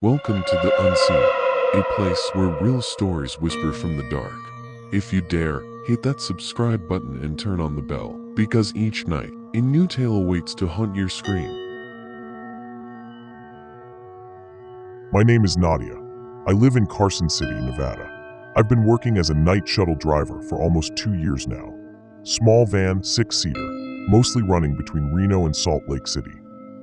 Welcome to the Unseen, a place where real stories whisper from the dark. If you dare, hit that subscribe button and turn on the bell, because each night, a new tale awaits to haunt your screen. My name is Nadia. I live in Carson City, Nevada. I've been working as a night shuttle driver for almost 2 years now. Small van, 6-seater, mostly running between Reno and Salt Lake City.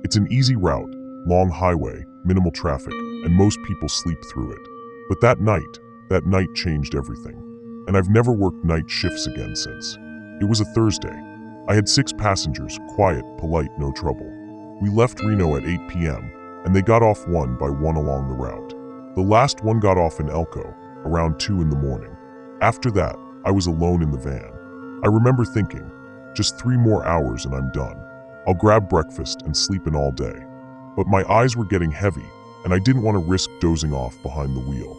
It's an easy route, long highway, minimal traffic, and most people sleep through it. But that night changed everything. And I've never worked night shifts again since. It was a Thursday. I had 6 passengers, quiet, polite, no trouble. We left Reno at 8 p.m., and they got off one by one along the route. The last one got off in Elko, around 2 in the morning. After that, I was alone in the van. I remember thinking, just 3 more hours and I'm done. I'll grab breakfast and sleep in all day. But my eyes were getting heavy, and I didn't want to risk dozing off behind the wheel.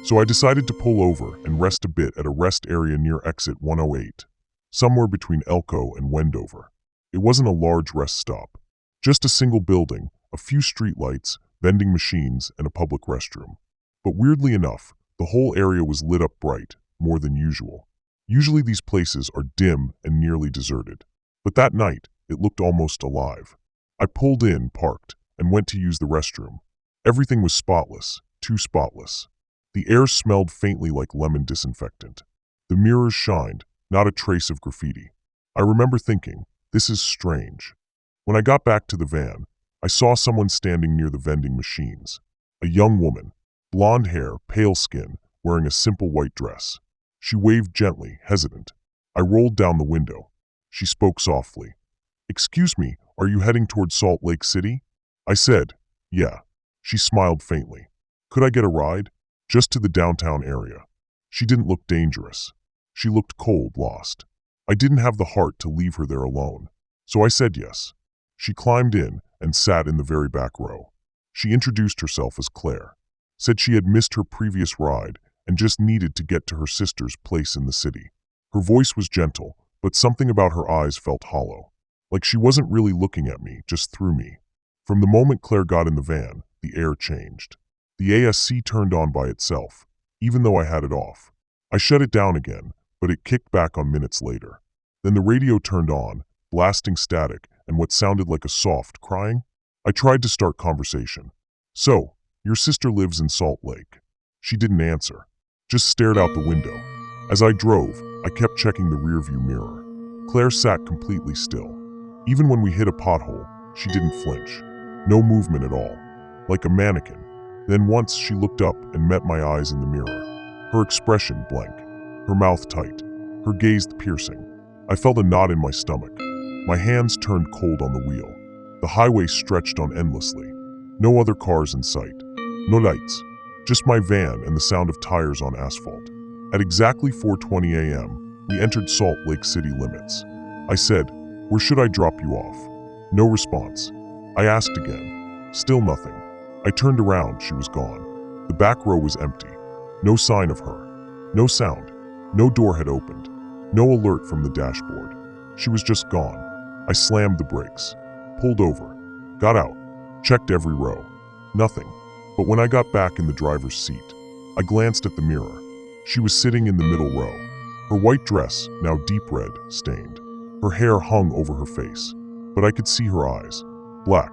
So I decided to pull over and rest a bit at a rest area near exit 108, somewhere between Elko and Wendover. It wasn't a large rest stop, just a single building, a few streetlights, vending machines, and a public restroom. But weirdly enough, the whole area was lit up bright, more than usual. Usually these places are dim and nearly deserted. But that night, it looked almost alive. I pulled in, parked, and went to use the restroom. Everything was spotless, too spotless. The air smelled faintly like lemon disinfectant. The mirrors shined, not a trace of graffiti. I remember thinking, this is strange. When I got back to the van, I saw someone standing near the vending machines. A young woman, blonde hair, pale skin, wearing a simple white dress. She waved gently, hesitant. I rolled down the window. She spoke softly. "Excuse me, are you heading toward Salt Lake City?" I said, "Yeah." She smiled faintly. "Could I get a ride? Just to the downtown area." She didn't look dangerous. She looked cold, lost. I didn't have the heart to leave her there alone. So I said yes. She climbed in and sat in the very back row. She introduced herself as Claire. Said she had missed her previous ride and just needed to get to her sister's place in the city. Her voice was gentle, but something about her eyes felt hollow. Like she wasn't really looking at me, just through me. From the moment Claire got in the van, the air changed. The ASC turned on by itself, even though I had it off. I shut it down again, but it kicked back on minutes later. Then the radio turned on, blasting static and what sounded like a soft crying. I tried to start conversation. "So, your sister lives in Salt Lake." She didn't answer, just stared out the window. As I drove, I kept checking the rearview mirror. Claire sat completely still. Even when we hit a pothole, she didn't flinch. No movement at all, like a mannequin. Then once she looked up and met my eyes in the mirror. Her expression blank, her mouth tight, her gaze piercing. I felt a knot in my stomach. My hands turned cold on the wheel. The highway stretched on endlessly. No other cars in sight. No lights. Just my van and the sound of tires on asphalt. At exactly 4:20 a.m., we entered Salt Lake City limits. I said, "Where should I drop you off?" No response. I asked again. Still nothing. I turned around, she was gone. The back row was empty. No sign of her. No sound. No door had opened. No alert from the dashboard. She was just gone. I slammed the brakes. Pulled over. Got out. Checked every row. Nothing. But when I got back in the driver's seat, I glanced at the mirror. She was sitting in the middle row. Her white dress, now deep red, stained. Her hair hung over her face, but I could see her eyes. Black.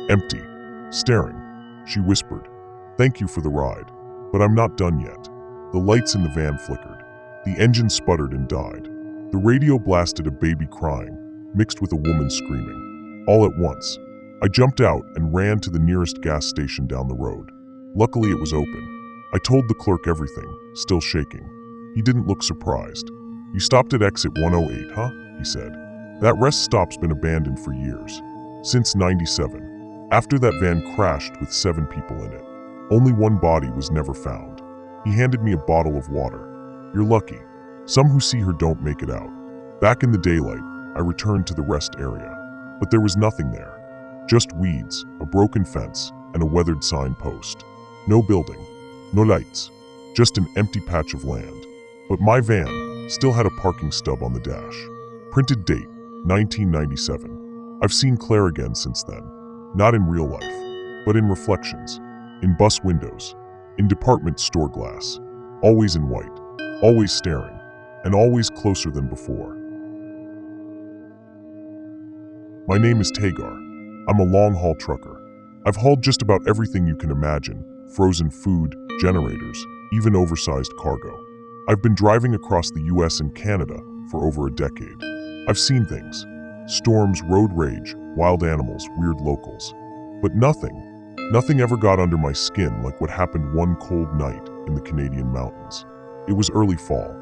Empty. Staring. She whispered, "Thank you for the ride, but I'm not done yet." The lights in the van flickered. The engine sputtered and died. The radio blasted a baby crying, mixed with a woman screaming. All at once, I jumped out and ran to the nearest gas station down the road. Luckily, it was open. I told the clerk everything, still shaking. He didn't look surprised. "You stopped at exit 108, huh?" he said. "That rest stop's been abandoned for years. Since '97. After that van crashed with 7 people in it. Only one body was never found." He handed me a bottle of water. "You're lucky. Some who see her don't make it out." Back in the daylight, I returned to the rest area. But there was nothing there. Just weeds, a broken fence, and a weathered signpost. No building. No lights. Just an empty patch of land. But my van still had a parking stub on the dash. Printed date, 1997. I've seen Claire again since then. Not in real life, but in reflections. in bus windows, in department store glass, always in white, always staring, and always closer than before. My name is Tagar. I'm a long-haul trucker. I've hauled just about everything you can imagine: frozen food, generators, even oversized cargo. I've been driving across the US and Canada for over a decade. I've seen things: storms, road rage, wild animals, weird locals. But nothing ever got under my skin like what happened one cold night in the Canadian mountains. It was early fall.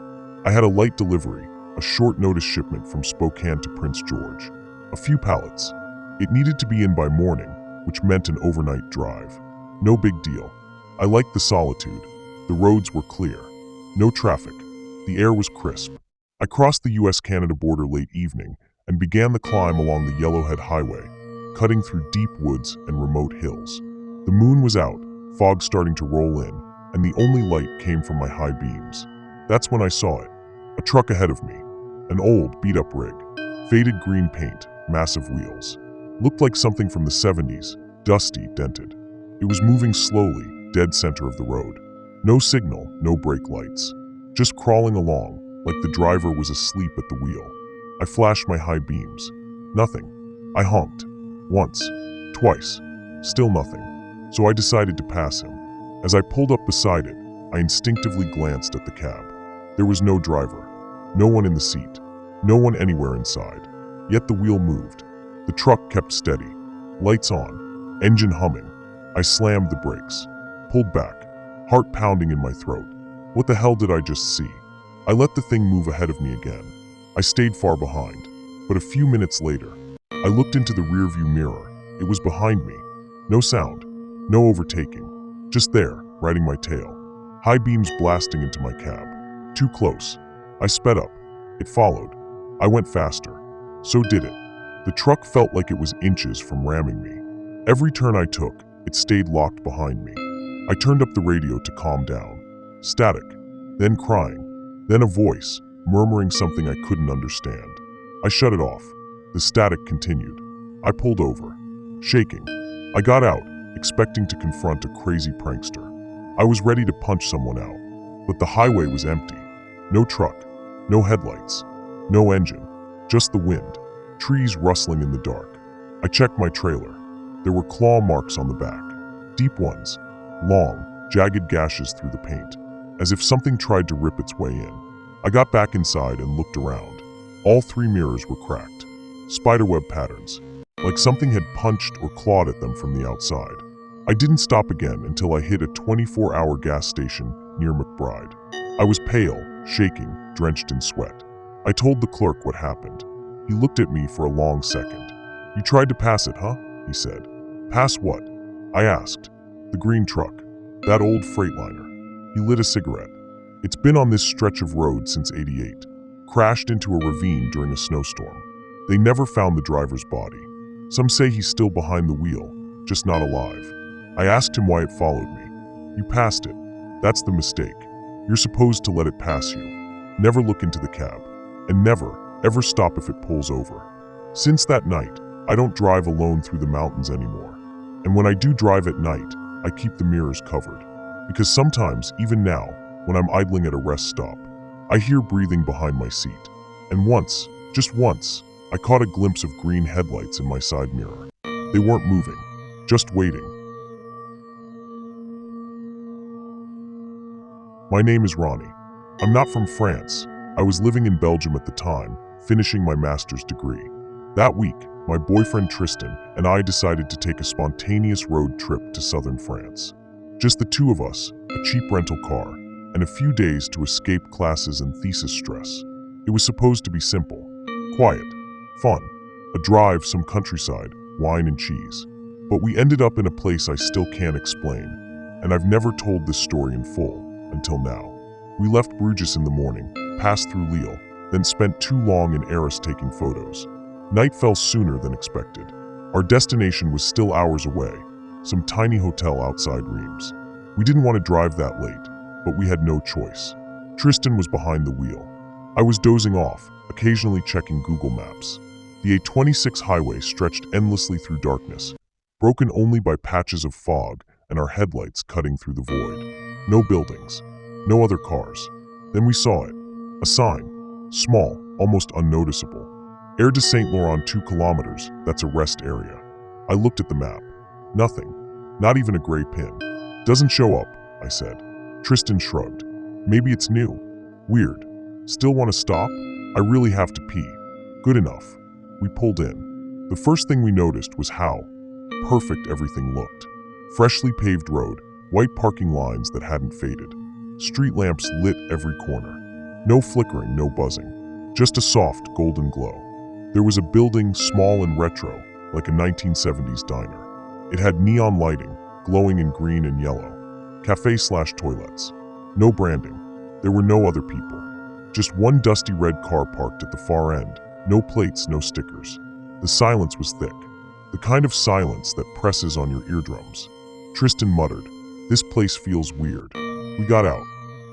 I had a light delivery, a short-notice shipment from Spokane to Prince George. A few pallets. It needed to be in by morning, which meant an overnight drive. No big deal. I liked the solitude. The roads were clear. No traffic. The air was crisp. I crossed the US-Canada border late evening and began the climb along the Yellowhead Highway, cutting through deep woods and remote hills. The moon was out, fog starting to roll in, and the only light came from my high beams. That's when I saw it. A truck ahead of me. An old, beat-up rig. Faded green paint, massive wheels. Looked like something from the 70s, dusty, dented. It was moving slowly, dead center of the road. No signal, no brake lights. Just crawling along, like the driver was asleep at the wheel. I flashed my high beams. Nothing. I honked. Once. Twice. Still nothing. So I decided to pass him. As I pulled up beside it, I instinctively glanced at the cab. There was no driver. No one in the seat. No one anywhere inside. Yet the wheel moved. The truck kept steady. Lights on. Engine humming. I slammed the brakes. Pulled back. Heart pounding in my throat. What the hell did I just see? I let the thing move ahead of me again. I stayed far behind. But a few minutes later, I looked into the rearview mirror. It was behind me. No sound. No overtaking. Just there, riding my tail. High beams blasting into my cab. Too close. I sped up. It followed. I went faster. So did it. The truck felt like it was inches from ramming me. Every turn I took, it stayed locked behind me. I turned up the radio to calm down. Static. Then crying. Then a voice, murmuring something I couldn't understand. I shut it off. The static continued. I pulled over. Shaking. I got out, expecting to confront a crazy prankster. I was ready to punch someone out. But the highway was empty. No truck. No headlights. No engine. Just the wind. Trees rustling in the dark. I checked my trailer. There were claw marks on the back. Deep ones. Long, jagged gashes through the paint. As if something tried to rip its way in. I got back inside and looked around. All three mirrors were cracked. Spiderweb patterns. Like something had punched or clawed at them from the outside. I didn't stop again until I hit a 24-hour gas station near McBride. I was pale, shaking, drenched in sweat. I told the clerk what happened. He looked at me for a long second. "You tried to pass it, huh?" he said. "Pass what?" I asked. "The green truck. That old Freightliner." He lit a cigarette. "It's been on this stretch of road since '88. Crashed into a ravine during a snowstorm. They never found the driver's body. Some say he's still behind the wheel, just not alive." I asked him why it followed me. "You passed it. That's the mistake. You're supposed to let it pass you. Never look into the cab. And never, ever stop if it pulls over." Since that night, I don't drive alone through the mountains anymore. And when I do drive at night, I keep the mirrors covered. Because sometimes, even now, when I'm idling at a rest stop, I hear breathing behind my seat. And once, just once, I caught a glimpse of green headlights in my side mirror. They weren't moving, just waiting. My name is Ronnie. I'm not from France. I was living in Belgium at the time, finishing my master's degree. That week, my boyfriend Tristan and I decided to take a spontaneous road trip to southern France. Just the two of us, a cheap rental car, and a few days to escape classes and thesis stress. It was supposed to be simple, quiet, fun, a drive, some countryside, wine and cheese. But we ended up in a place I still can't explain, and I've never told this story in full until now. We left Bruges in the morning, passed through Lille, then spent too long in Arras taking photos. Night fell sooner than expected. Our destination was still hours away, some tiny hotel outside Reims. We didn't want to drive that late, but we had no choice. Tristan was behind the wheel. I was dozing off, occasionally checking Google Maps. The A26 highway stretched endlessly through darkness, broken only by patches of fog and our headlights cutting through the void. No buildings, no other cars. Then we saw it. A sign. Small, almost unnoticeable. Aire de Saint Laurent 2 kilometers, that's a rest area. I looked at the map. Nothing. Not even a gray pin. Doesn't show up, I said. Tristan shrugged. Maybe it's new. Weird. Still want to stop? I really have to pee. Good enough. We pulled in. The first thing we noticed was how perfect everything looked. Freshly paved road, white parking lines that hadn't faded. Street lamps lit every corner. No flickering, no buzzing. Just a soft, golden glow. There was a building, small and retro, like a 1970s diner. It had neon lighting, glowing in green and yellow. Cafe/toilets. No branding. There were no other people. Just one dusty red car parked at the far end. No plates, no stickers. The silence was thick. The kind of silence that presses on your eardrums. Tristan muttered, "This place feels weird." We got out.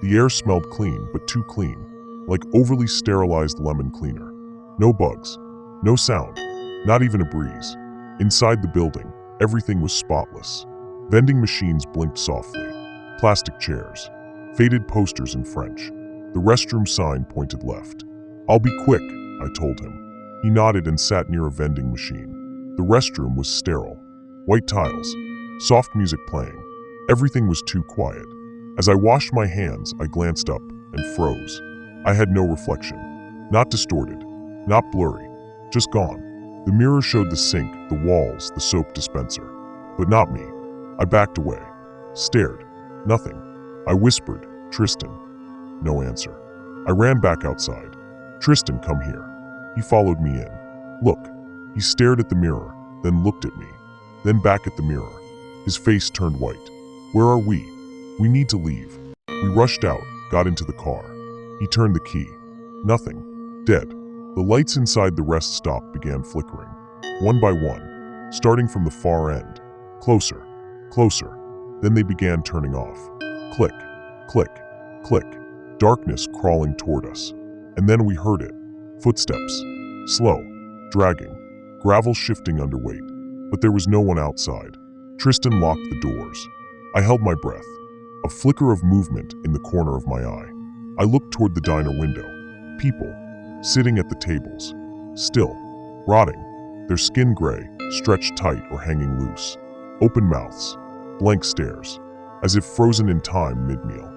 The air smelled clean, but too clean. Like overly sterilized lemon cleaner. No bugs. No sound. Not even a breeze. Inside the building, everything was spotless. Vending machines blinked softly. Plastic chairs. Faded posters in French. The restroom sign pointed left. "I'll be quick," I told him. He nodded and sat near a vending machine. The restroom was sterile. White tiles. Soft music playing. Everything was too quiet. As I washed my hands, I glanced up and froze. I had no reflection. Not distorted. Not blurry. Just gone. The mirror showed the sink, the walls, the soap dispenser. But not me. I backed away. Stared. Nothing. I whispered, "Tristan." No answer. I ran back outside. "Tristan, come here." He followed me in. "Look." He stared at the mirror, then looked at me. Then back at the mirror. His face turned white. "Where are we?" "We need to leave." We rushed out, got into the car. He turned the key. Nothing. Dead. The lights inside the rest stop began flickering. One by one. Starting from the far end. Closer. Closer. Then they began turning off. Click. Click. Click. Darkness crawling toward us. And then we heard it. Footsteps. Slow. Dragging. Gravel shifting under weight. But there was no one outside. Tristan locked the doors. I held my breath. A flicker of movement in the corner of my eye. I looked toward the diner window. People. Sitting at the tables. Still. Rotting. Their skin gray, stretched tight or hanging loose. Open mouths. Blank stares. As if frozen in time mid-meal.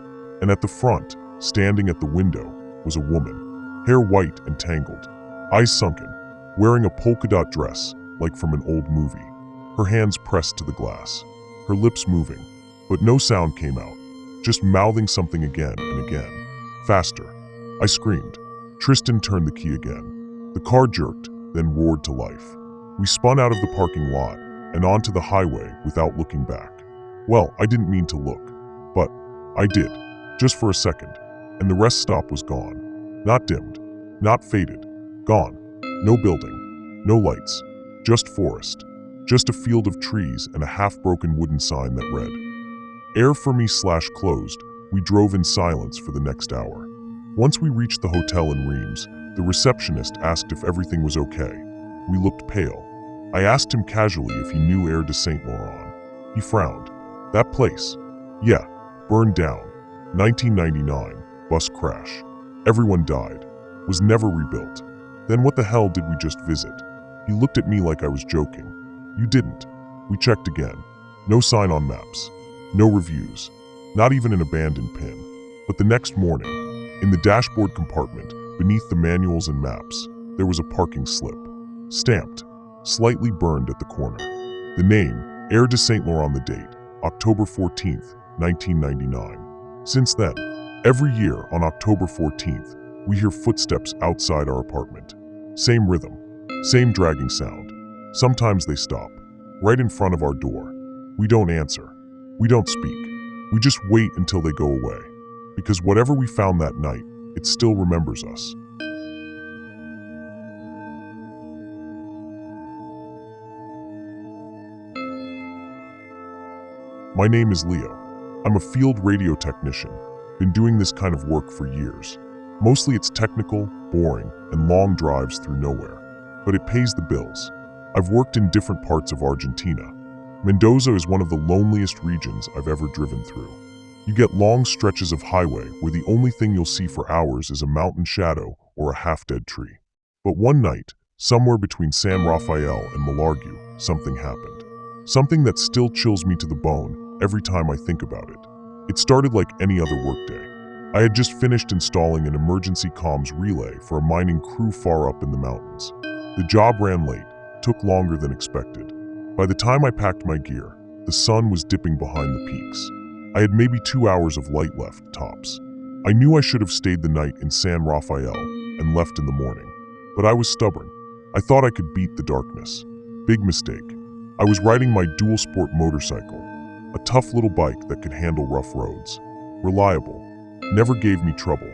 And at the front, standing at the window, was a woman. Hair white and tangled. Eyes sunken. Wearing a polka-dot dress, like from an old movie. Her hands pressed to the glass. Her lips moving. But no sound came out. Just mouthing something again and again. Faster. I screamed. Tristan turned the key again. The car jerked, then roared to life. We spun out of the parking lot and onto the highway without looking back. Well, I didn't mean to look. But I did. Just for a second. And the rest stop was gone. Not dimmed. Not faded. Gone. No building. No lights. Just forest. Just a field of trees and a half-broken wooden sign that read, "Air for me/closed." We drove in silence for the next hour. Once we reached the hotel in Reims, the receptionist asked if everything was okay. We looked pale. I asked him casually if he knew Aire de Saint Laurent. He frowned. "That place? Yeah. Burned down. 1999. Bus crash. Everyone died. Was never rebuilt. Then what the hell did we just visit?" He looked at me like I was joking. "You didn't." We checked again. No sign on maps. No reviews. Not even an abandoned pin. But the next morning, in the dashboard compartment, beneath the manuals and maps, there was a parking slip. Stamped. Slightly burned at the corner. The name, Aire de Saint Laurent. The date, October 14th, 1999. Since then, every year on October 14th, we hear footsteps outside our apartment. Same rhythm. Same dragging sound. Sometimes they stop. Right in front of our door. We don't answer. We don't speak. We just wait until they go away. Because whatever we found that night, it still remembers us. My name is Leo. I'm a field radio technician. Been doing this kind of work for years. Mostly it's technical, boring, and long drives through nowhere. But it pays the bills. I've worked in different parts of Argentina. Mendoza is one of the loneliest regions I've ever driven through. You get long stretches of highway where the only thing you'll see for hours is a mountain shadow or a half-dead tree. But one night, somewhere between San Rafael and Malargüe, something happened. Something that still chills me to the bone every time I think about it. It started like any other workday. I had just finished installing an emergency comms relay for a mining crew far up in the mountains. The job ran late, took longer than expected. By the time I packed my gear, the sun was dipping behind the peaks. I had maybe 2 hours of light left, tops. I knew I should have stayed the night in San Rafael and left in the morning. But I was stubborn. I thought I could beat the darkness. Big mistake. I was riding my dual sport motorcycle, a tough little bike that could handle rough roads. Reliable. Never gave me trouble.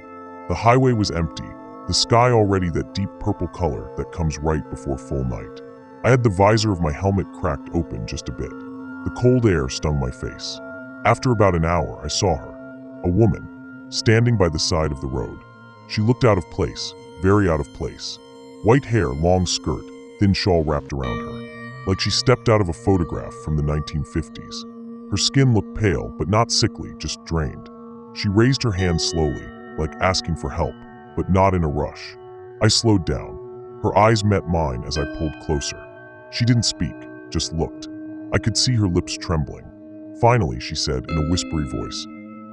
The highway was empty, the sky already that deep purple color that comes right before full night. I had the visor of my helmet cracked open just a bit. The cold air stung my face. After about an hour, I saw her. A woman, standing by the side of the road. She looked out of place, very out of place. White hair, long skirt, thin shawl wrapped around her. Like she stepped out of a photograph from the 1950s. Her skin looked pale, but not sickly, just drained. She raised her hand slowly, like asking for help, but not in a rush. I slowed down. Her eyes met mine as I pulled closer. She didn't speak, just looked. I could see her lips trembling. Finally, she said in a whispery voice,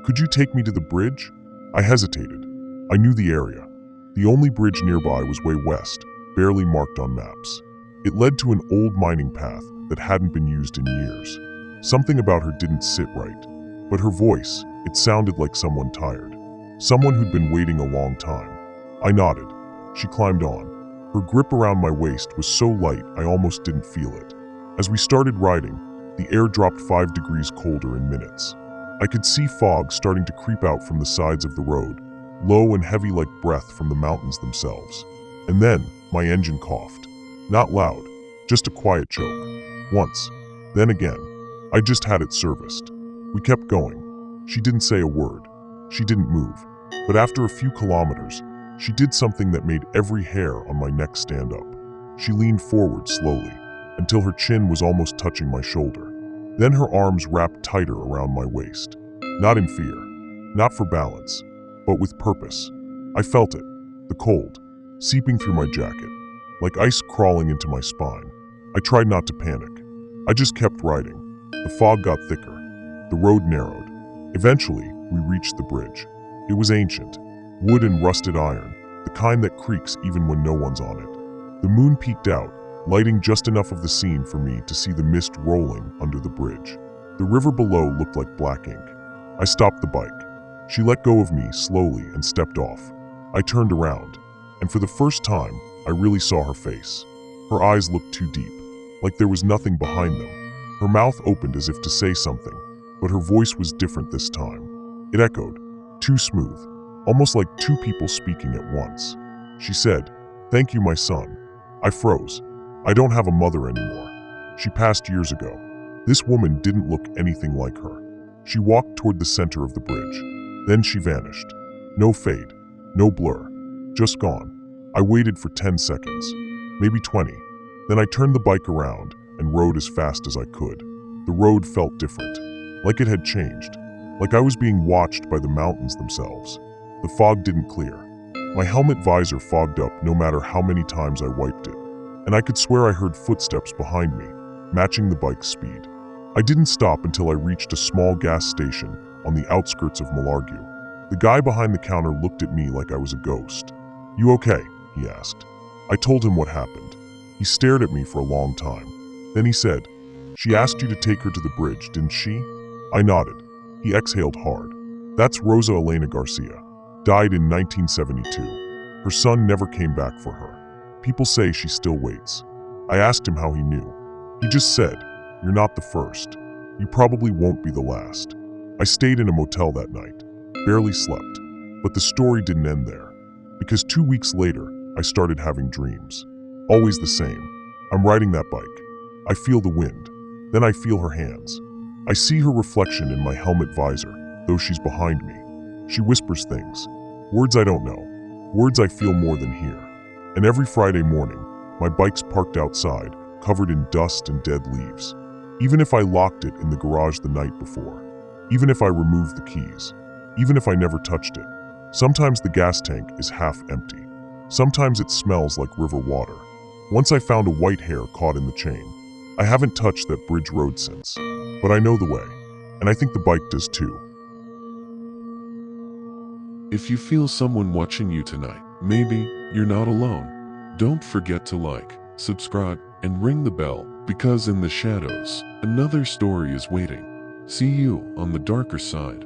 "Could you take me to the bridge?" I hesitated. I knew the area. The only bridge nearby was way west, barely marked on maps. It led to an old mining path that hadn't been used in years. Something about her didn't sit right. But her voice, it sounded like someone tired. Someone who'd been waiting a long time. I nodded. She climbed on. Her grip around my waist was so light I almost didn't feel it. As we started riding, the air dropped 5 degrees colder in minutes. I could see fog starting to creep out from the sides of the road, low and heavy like breath from the mountains themselves. And then, my engine coughed. Not loud, just a quiet choke. Once, then again. I just had it serviced. We kept going. She didn't say a word. She didn't move. But after a few kilometers, she did something that made every hair on my neck stand up. She leaned forward slowly, until her chin was almost touching my shoulder. Then her arms wrapped tighter around my waist. Not in fear, not for balance, but with purpose. I felt it, the cold, seeping through my jacket, like ice crawling into my spine. I tried not to panic. I just kept riding. The fog got thicker. The road narrowed. Eventually, we reached the bridge. It was ancient, wood and rusted iron, the kind that creaks even when no one's on it. The moon peeked out, lighting just enough of the scene for me to see the mist rolling under the bridge. The river below looked like black ink. I stopped the bike. She let go of me slowly and stepped off. I turned around, and for the first time, I really saw her face. Her eyes looked too deep, like there was nothing behind them. Her mouth opened as if to say something, but her voice was different this time. It echoed, too smooth, almost like two people speaking at once. She said, "Thank you, my son." I froze. I don't have a mother anymore. She passed years ago. This woman didn't look anything like her. She walked toward the center of the bridge. Then she vanished. No fade, no blur, just gone. I waited for 10 seconds, maybe 20. Then I turned the bike around and rode as fast as I could. The road felt different, like it had changed, like I was being watched by the mountains themselves. The fog didn't clear. My helmet visor fogged up no matter how many times I wiped it, and I could swear I heard footsteps behind me, matching the bike's speed. I didn't stop until I reached a small gas station on the outskirts of Malargüe. The guy behind the counter looked at me like I was a ghost. "You okay?" he asked. I told him what happened. He stared at me for a long time. Then he said, "She asked you to take her to the bridge, didn't she?" I nodded. He exhaled hard. "That's Rosa Elena Garcia. Died in 1972. Her son never came back for her. People say she still waits." I asked him how he knew. He just said, "You're not the first. You probably won't be the last." I stayed in a motel that night, barely slept. But the story didn't end there, because 2 weeks later, I started having dreams. Always the same. I'm riding that bike. I feel the wind. Then I feel her hands. I see her reflection in my helmet visor, though she's behind me. She whispers things, words I don't know, words I feel more than hear. And every Friday morning, my bike's parked outside, covered in dust and dead leaves. Even if I locked it in the garage the night before, even if I removed the keys, even if I never touched it, sometimes the gas tank is half empty. Sometimes it smells like river water. Once I found a white hair caught in the chain. I haven't touched that bridge road since, but I know the way, and I think the bike does too. If you feel someone watching you tonight, maybe you're not alone. Don't forget to like, subscribe, and ring the bell, because in the shadows, another story is waiting. See you on the darker side.